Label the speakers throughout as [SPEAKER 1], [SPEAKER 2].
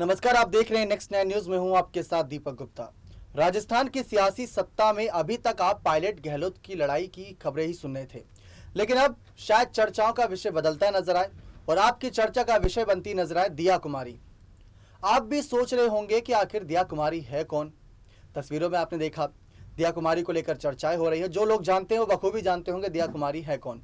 [SPEAKER 1] नमस्कार, आप देख रहे हैं नेक्स्ट 9 न्यूज में हूं आपके साथ दीपक गुप्ता। राजस्थान की सियासी सत्ता में अभी तक आप पायलट गहलोत की लड़ाई की खबरें ही सुन रहे थे, लेकिन अब शायद चर्चाओं का विषय बदलता नजर आए और आपकी चर्चा का विषय बनती नजर आए दिया कुमारी। आप भी सोच रहे होंगे कि आखिर दिया कुमारी है कौन। तस्वीरों में आपने देखा दिया कुमारी को लेकर चर्चाएं हो रही है। जो लोग जानते हैं वो बखूबी जानते होंगे दिया कुमारी है कौन,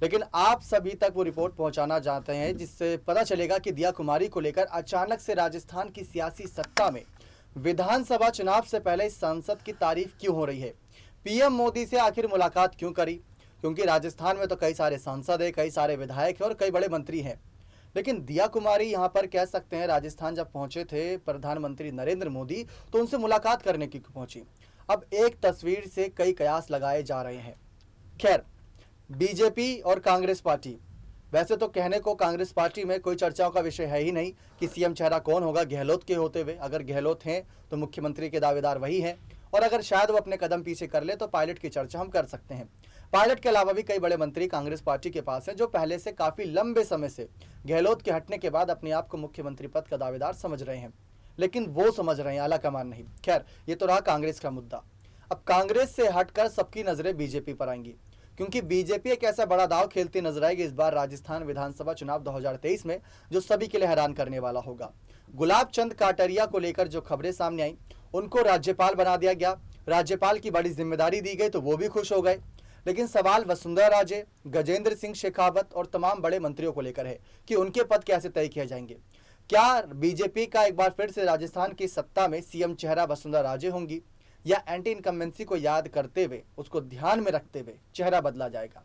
[SPEAKER 1] लेकिन आप सभी तक वो रिपोर्ट पहुंचाना चाहते हैं जिससे पता चलेगा कि दिया कुमारी को लेकर अचानक से राजस्थान की सियासी सत्ता में विधानसभा चुनाव से पहले इस सांसद की तारीफ क्यों हो रही है। पीएम मोदी से आखिर मुलाकात क्यों करी, क्योंकि राजस्थान में तो कई सारे सांसद हैं, कई सारे विधायक हैं और कई बड़े मंत्री हैं, लेकिन दिया कुमारी यहाँ पर कह सकते हैं राजस्थान जब पहुंचे थे प्रधानमंत्री नरेंद्र मोदी तो उनसे मुलाकात करने की पहुंची। अब एक तस्वीर से कई कयास लगाए जा रहे हैं। खैर, बीजेपी और कांग्रेस पार्टी, वैसे तो कहने को कांग्रेस पार्टी में कोई चर्चाओं का विषय है ही नहीं कि सीएम चेहरा कौन होगा गहलोत के होते हुए। अगर गहलोत हैं तो मुख्यमंत्री के दावेदार वही हैं, और अगर शायद वो अपने कदम पीछे कर ले तो पायलट की चर्चा हम कर सकते हैं। पायलट के अलावा भी कई बड़े मंत्री कांग्रेस पार्टी के पास हैं जो पहले से काफी लंबे समय से गहलोत के हटने के बाद अपने आप को मुख्यमंत्री पद का दावेदार समझ रहे हैं, लेकिन वो समझ रहे हैं आलाकमान नहीं। खैर, ये तो रहा कांग्रेस का मुद्दा। अब कांग्रेस से हटकर सबकी नजरें बीजेपी पर आएंगी, क्योंकि बीजेपी एक ऐसा बड़ा दाव खेलती नजर आएगी इस बार राजस्थान विधानसभा चुनाव 2023 में, जो सभी के लिए हैरान करने वाला होगा। गुलाब चंद काटरिया को लेकर जो खबरें सामने आई, उनको राज्यपाल बना दिया गया, राज्यपाल की बड़ी जिम्मेदारी दी गई तो वो भी खुश हो गए, लेकिन सवाल वसुंधरा राजे, गजेंद्र सिंह शेखावत और तमाम बड़े मंत्रियों को लेकर है कि उनके पद कैसे तय किए जाएंगे। क्या बीजेपी का एक बार फिर से राजस्थान की सत्ता में सीएम चेहरा वसुंधरा राजे होंगी, या एंटी इनकम्बेंसी को याद करते हुए उसको ध्यान में रखते हुए चेहरा बदला जाएगा,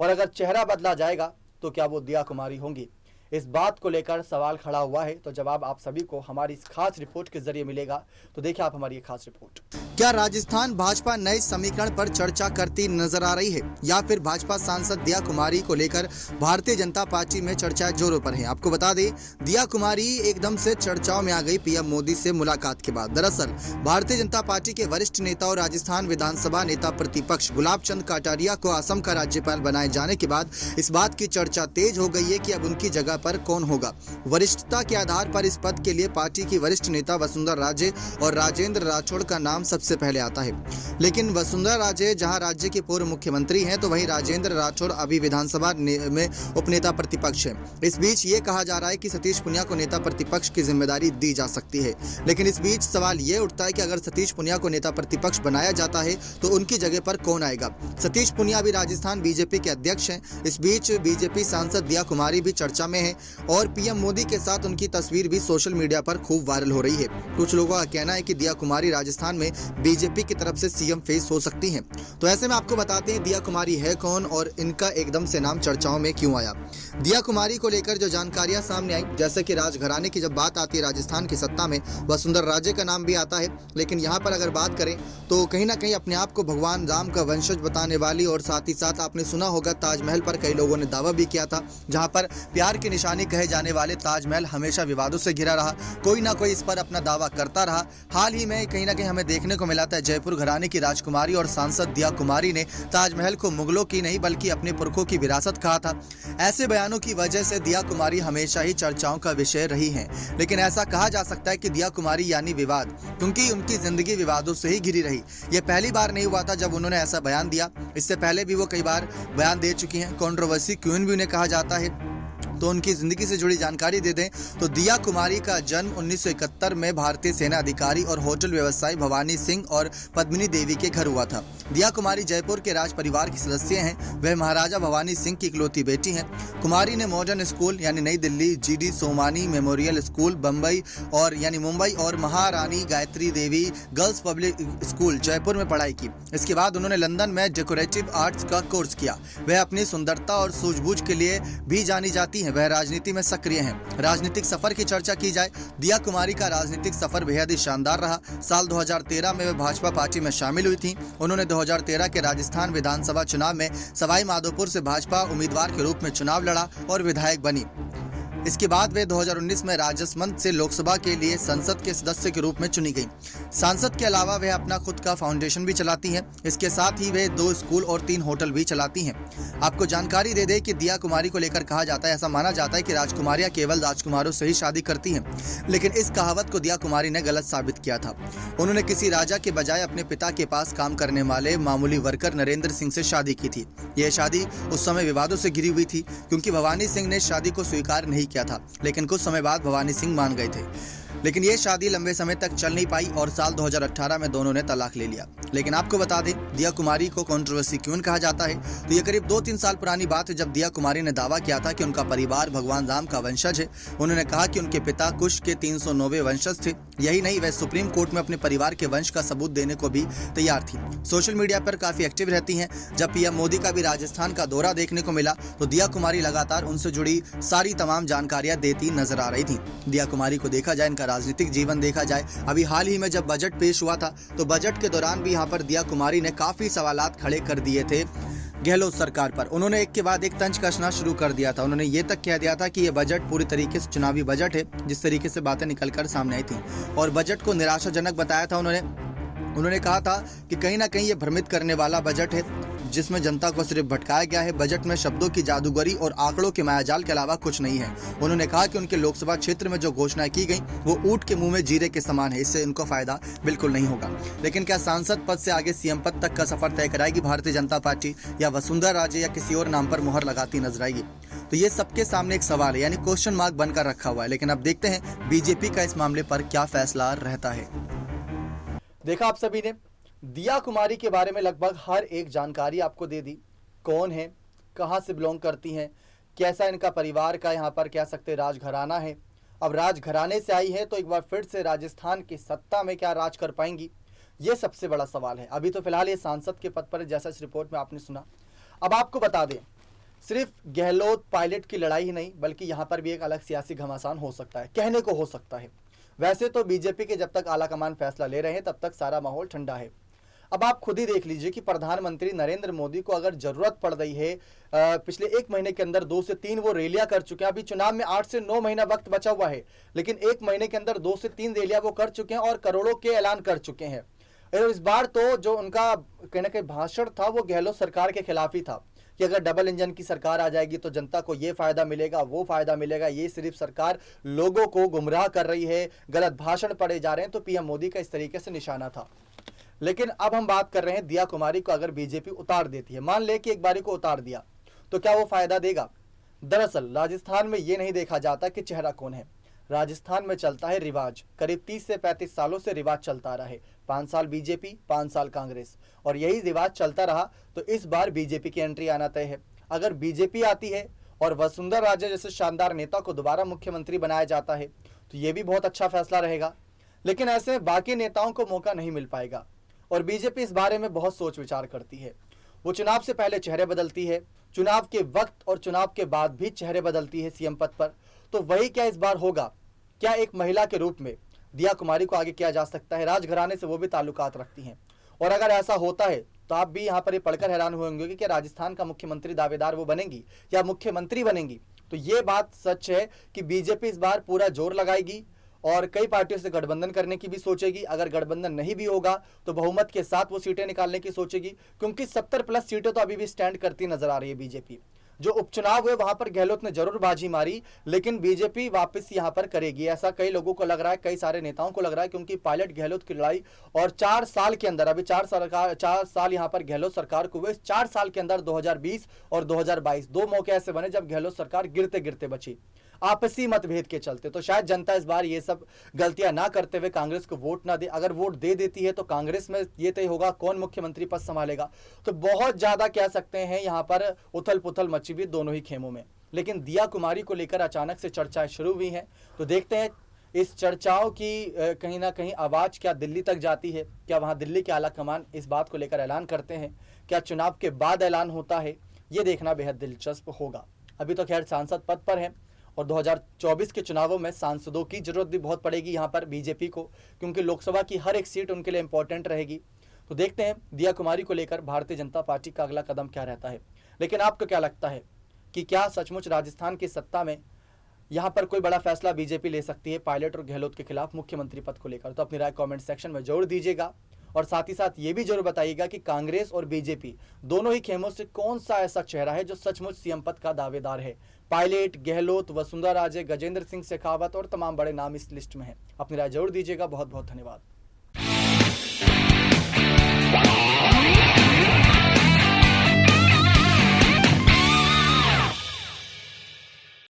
[SPEAKER 1] और अगर चेहरा बदला जाएगा तो क्या वो दिया कुमारी होंगी। इस बात को लेकर सवाल खड़ा हुआ है, तो जवाब आप सभी को हमारी इस खास रिपोर्ट के जरिए मिलेगा। तो देखिए आप हमारी ये खास रिपोर्ट। क्या राजस्थान भाजपा नए समीकरण पर चर्चा करती नजर आ रही है, या फिर भाजपा सांसद दिया कुमारी को लेकर भारतीय जनता पार्टी में चर्चा जोरों पर है। आपको बता दें, दिया कुमारी एकदम से चर्चाओं में आ गई पीएम मोदी से मुलाकात के बाद। दरअसल भारतीय जनता पार्टी के वरिष्ठ नेता और राजस्थान विधानसभा नेता प्रतिपक्ष गुलाब चंद काटारिया को असम का राज्यपाल बनाए जाने के बाद इस बात की चर्चा तेज हो गई है कि अब उनकी जगह पर कौन होगा। वरिष्ठता के आधार पर इस पद के लिए पार्टी की वरिष्ठ नेता वसुंधरा राजे और राजेंद्र राठौड़ का नाम सबसे पहले आता है, लेकिन वसुंधरा राजे जहां राज्य के पूर्व मुख्यमंत्री हैं, तो वहीं राजेंद्र राठौड़ अभी विधानसभा में उपनेता प्रतिपक्ष हैं। इस बीच ये कहा जा रहा है कि सतीश पुनिया को नेता प्रतिपक्ष की जिम्मेदारी दी जा सकती है, लेकिन इस बीच सवाल ये उठता है कि अगर सतीश पुनिया को नेता प्रतिपक्ष बनाया जाता है तो उनकी जगह पर कौन आएगा। सतीश पुनिया भी राजस्थान बीजेपी के अध्यक्ष हैं। इस बीच बीजेपी सांसद दिया कुमारी भी चर्चा में है और पीएम मोदी के साथ उनकी तस्वीर भी सोशल मीडिया पर खूब वायरल हो रही है। कुछ लोगों का कहना है कि दिया कुमारी राजस्थान में बीजेपी की तरफ से सीएम फेस हो सकती हैं। तो ऐसे में आपको बताते हैं दिया कुमारी है कौन और इनका एकदम से नाम चर्चाओं में क्यों आया। दिया कुमारी को लेकर जो जानकारियां सामने आई, जैसे कि राजघराने की जब बात आती है राजस्थान की सत्ता में वसुंधरा राजे का नाम भी आता है, लेकिन यहाँ पर अगर बात करें तो कहीं ना कहीं अपने आप को भगवान राम का वंशज बताने वाली, और साथ ही साथ आपने सुना होगा ताजमहल पर कई लोगों ने दावा भी किया था, जहाँ पर प्यार की निशानी कहे जाने वाले ताजमहल हमेशा विवादों से घिरा रहा, कोई ना कोई इस पर अपना दावा करता रहा। हाल ही में कहीं ना कहीं हमें देखने को मिला था जयपुर घराने की राजकुमारी और सांसद दिया कुमारी ने ताजमहल को मुगलों की नहीं बल्कि अपने पुरखों की विरासत कहा था। ऐसे बयानों की वजह से दिया कुमारी हमेशा ही चर्चाओं का विषय रही हैं, लेकिन ऐसा कहा जा सकता है कि दिया कुमारी यानी विवाद, क्योंकि उनकी जिंदगी विवादों से ही घिरी रही। ये पहली बार नहीं हुआ था जब उन्होंने ऐसा बयान दिया, इससे पहले भी वो कई बार बयान दे चुकी हैं। कंट्रोवर्सी क्वीन भी उन्हें कहा जाता है। तो उनकी जिंदगी से जुड़ी जानकारी दे दें तो दिया कुमारी का जन्म 1971 में भारतीय सेना अधिकारी और होटल व्यवसायी भवानी सिंह और पद्मिनी देवी के घर हुआ था। दिया कुमारी जयपुर के राज परिवार की सदस्य हैं। वह महाराजा भवानी सिंह की इकलौती बेटी हैं। कुमारी ने मॉडर्न स्कूल यानी नई Delhi, GD Somani memorial school Bombay और यानी मुंबई और महारानी Gayatri Devi girls public school Jaipur में पढ़ाई की। इसके बाद उन्होंने लंदन में डेकोरेटिव आर्ट्स का कोर्स किया। वह अपनी सुंदरता और सूझबूझ के लिए भी जानी जाती हैं। वह राजनीति में सक्रिय हैं। राजनीतिक सफर की चर्चा की जाए, दिया कुमारी का राजनीतिक सफर बेहद ही शानदार रहा। साल 2013 में वे भाजपा पार्टी में शामिल हुई थी। उन्होंने 2013 के राजस्थान विधानसभा चुनाव में सवाई माधोपुर से भाजपा उम्मीदवार के रूप में चुनाव लड़ा और विधायक बनी। इसके बाद वे 2019 में राजसमंद से लोकसभा के लिए संसद के सदस्य के रूप में चुनी गई। सांसद के अलावा वे अपना खुद का फाउंडेशन भी चलाती हैं। इसके साथ ही वे 2 स्कूल और 3 होटल भी चलाती हैं। आपको जानकारी दे दें कि दिया कुमारी को लेकर कहा जाता है, ऐसा माना जाता है कि राजकुमारियां केवल राजकुमारों से ही शादी करती हैं, लेकिन इस कहावत को दिया कुमारी ने गलत साबित किया था। उन्होंने किसी राजा के बजाय अपने पिता के पास काम करने वाले मामूली वर्कर नरेंद्र सिंह से शादी की थी। यह शादी उस समय विवादों से घिरी हुई थी, क्योंकि भवानी सिंह ने शादी को स्वीकार नहीं किया था, लेकिन कुछ समय बाद भवानी सिंह मान गए थे। लेकिन ये शादी लंबे समय तक चल नहीं पाई और साल 2018 में दोनों ने तलाक ले लिया। लेकिन आपको बता दें, दिया कुमारी को कंट्रोवर्सी क्यों कहा जाता है, तो ये करीब 2-3 साल पुरानी बात है, जब दिया कुमारी ने दावा किया था कि उनका परिवार भगवान राम का वंशज है। उन्होंने कहा कि उनके पिता कुश के 390 वंशज थे। यही नहीं, वह सुप्रीम कोर्ट में अपने परिवार के वंश का सबूत देने को भी तैयार थी। सोशल मीडिया पर काफी एक्टिव रहती हैं। जब पीएम मोदी का भी राजस्थान का दौरा देखने को मिला तो दिया कुमारी लगातार उनसे जुड़ी सारी तमाम जानकारियां देती नजर आ रही थी। दिया कुमारी को देखा जाए, इनका राजनीतिक जीवन देखा जाए, अभी हाल ही में जब बजट पेश हुआ था तो बजट के दौरान भी यहाँ पर दिया कुमारी ने काफी सवालात खड़े कर दिए थे गहलोत सरकार पर। उन्होंने एक के बाद एक तंज कसना शुरू कर दिया था। उन्होंने ये तक कह दिया था कि ये बजट पूरी तरीके से चुनावी बजट है, जिस तरीके से बातें निकलकर सामने आई थी, और बजट को निराशाजनक बताया था। उन्होंने कहा था कि कहीं ना कहीं ये भ्रमित करने वाला बजट है, जिसमें जनता को सिर्फ भटकाया गया है। बजट में शब्दों की जादूगरी और आंकड़ों के मायाजाल के अलावा कुछ नहीं है। उन्होंने कहा कि उनके लोकसभा क्षेत्र में जो घोषणाएं की गई वो ऊंट के मुंह में जीरे के समान है, इससे इनको फायदा बिल्कुल नहीं होगा। लेकिन क्या सांसद पद से आगे सीएम पद तक का सफर तय कराएगी भारतीय जनता पार्टी, या वसुंधरा राजे या किसी और नाम पर मुहर लगाती नजर आएगी? तो ये सबके सामने एक सवाल है, यानी क्वेश्चन मार्क बनकर रखा हुआ है। लेकिन अब देखते हैं बीजेपी का इस मामले पर क्या फैसला रहता है। देखा आप सभी ने, दिया कुमारी के बारे में लगभग हर एक जानकारी आपको दे दी। कौन है, कहां से बिलोंग करती हैं, कैसा इनका परिवार का यहाँ पर कह सकते राजघराना है। अब राजघराने से आई है तो एक बार फिर से राजस्थान की सत्ता में क्या राज कर पाएंगी, ये सबसे बड़ा सवाल है। अभी तो फिलहाल ये सांसद के पद पर है, जैसा इस रिपोर्ट में आपने सुना। अब आपको बता दें, सिर्फ गहलोत पायलट की लड़ाई ही नहीं, बल्कि यहाँ पर भी एक अलग सियासी घमासान हो सकता है, कहने को हो सकता है। वैसे तो बीजेपी के जब तक आलाकमान फैसला ले रहे हैं तब तक सारा माहौल ठंडा है। अब आप खुद ही देख लीजिए कि प्रधानमंत्री नरेंद्र मोदी को अगर जरूरत पड़ रही है, पिछले 1 महीने के अंदर 2 से 3 वो रैलियां कर चुके हैं। अभी चुनाव में 8 से 9 महीना वक्त बचा हुआ है, लेकिन 1 महीने के अंदर 2 से 3 रैलियां वो कर चुके हैं और करोड़ों के ऐलान कर चुके हैं। और इस बार तो जो उनका कहीं ना कहीं भाषण था वो गहलोत सरकार के खिलाफ ही था कि अगर डबल इंजन की सरकार आ जाएगी तो जनता को ये फायदा मिलेगा, वो फायदा मिलेगा, ये सिर्फ सरकार लोगों को गुमराह कर रही है, गलत भाषण पढ़े जा रहे हैं। तो पीएम मोदी का इस तरीके से निशाना था। लेकिन अब हम बात कर रहे हैं दिया कुमारी को अगर बीजेपी उतार देती है, मान ले कि एक बारी को उतार दिया, तो क्या वो फायदा देगा? दरअसल राजस्थान में ये नहीं देखा जाता कि चेहरा कौन है। राजस्थान में चलता है रिवाज। करीब 30 से 35 सालों से रिवाज चलता आ रहा है। 5 साल बीजेपी, 5 साल कांग्रेस, और यही रिवाज चलता रहा। तो इस बार बीजेपी की एंट्री आना तय है। अगर बीजेपी आती है और वसुंधरा राजे जैसे शानदार नेता को दोबारा मुख्यमंत्री बनाया जाता है तो ये भी बहुत अच्छा फैसला रहेगा। लेकिन ऐसे में बाकी नेताओं को मौका नहीं मिल पाएगा, और बीजेपी इस बारे में बहुत सोच विचार करती है। वो चुनाव से पहले चेहरे बदलती है, चुनाव के वक्त और चुनाव के बाद भी चेहरे बदलती है सीएम पद पर। तो वही क्या इस बार होगा? क्या एक महिला के रूप में दिया कुमारी को आगे किया जा सकता है? राजघराने से वो भी ताल्लुकात रखती हैं, और अगर ऐसा होता है तो आप भी यहाँ पर ये पढ़कर हैरान होंगे कि क्या राजस्थान का मुख्यमंत्री दावेदार वो बनेंगी या मुख्यमंत्री बनेंगी। तो ये बात सच है कि बीजेपी इस बार पूरा जोर लगाएगी और कई पार्टियों से गठबंधन करने की भी सोचेगी। अगर गठबंधन नहीं भी होगा तो बहुमत के साथ वो सीटें निकालने की सोचेगी, क्योंकि 70+ सीटें तो अभी भी स्टैंड करती नजर आ रही है बीजेपी। जो उपचुनाव हुए वहां पर गहलोत ने जरूर बाजी मारी, लेकिन बीजेपी वापस यहां पर करेगी, ऐसा कई लोगों को लग रहा है, कई सारे नेताओं को लग रहा है, क्योंकि पायलट गहलोत की लड़ाई और 4 साल के अंदर, अभी 4 साल यहां पर गहलोत सरकार को हुए, 4 साल के अंदर 2020 और 2022 2 मौके ऐसे बने जब गहलोत सरकार गिरते गिरते बची आपसी मतभेद के चलते। तो शायद जनता इस बार ये सब गलतियां ना करते हुए कांग्रेस को वोट ना दे। अगर वोट दे देती है तो कांग्रेस में ये तय होगा कौन मुख्यमंत्री पद संभालेगा। तो बहुत ज्यादा कह सकते हैं यहाँ पर उथल पुथल मची हुई दोनों ही खेमों में। लेकिन दिया कुमारी को लेकर अचानक से चर्चाएं शुरू हुई हैं, तो देखते हैं इस चर्चाओं की कहीं ना कहीं आवाज क्या दिल्ली तक जाती है, क्या वहां दिल्ली के आला कमान इस बात को लेकर ऐलान करते हैं, क्या चुनाव के बाद ऐलान होता है, ये देखना बेहद दिलचस्प होगा। अभी तो खैर सांसद पद पर है और 2024 के चुनावों में सांसदों की जरूरत भी बहुत पड़ेगी यहाँ पर बीजेपी को, क्योंकि लोकसभा की हर एक सीट उनके लिए इंपॉर्टेंट रहेगी। तो देखते हैं दिया कुमारी को लेकर भारतीय जनता पार्टी का अगला कदम क्या रहता है। लेकिन आपको क्या लगता है कि क्या सचमुच राजस्थान की सत्ता में यहाँ पर कोई बड़ा फैसला बीजेपी ले सकती है पायलट और गहलोत के खिलाफ मुख्यमंत्री पद को लेकर। तो अपनी राय कमेंट सेक्शन में जरूर दीजिएगा और साथ ही साथ ये भी जरूर बताइएगा कि कांग्रेस और बीजेपी दोनों ही खेमों से कौन सा ऐसा चेहरा है जो सचमुच सीएम पद का दावेदार है। पायलट, गहलोत, वसुंधरा राजे, गजेंद्र सिंह शेखावत और तमाम बड़े नाम इस लिस्ट में हैं। अपनी राय जरूर दीजिएगा। बहुत बहुत धन्यवाद।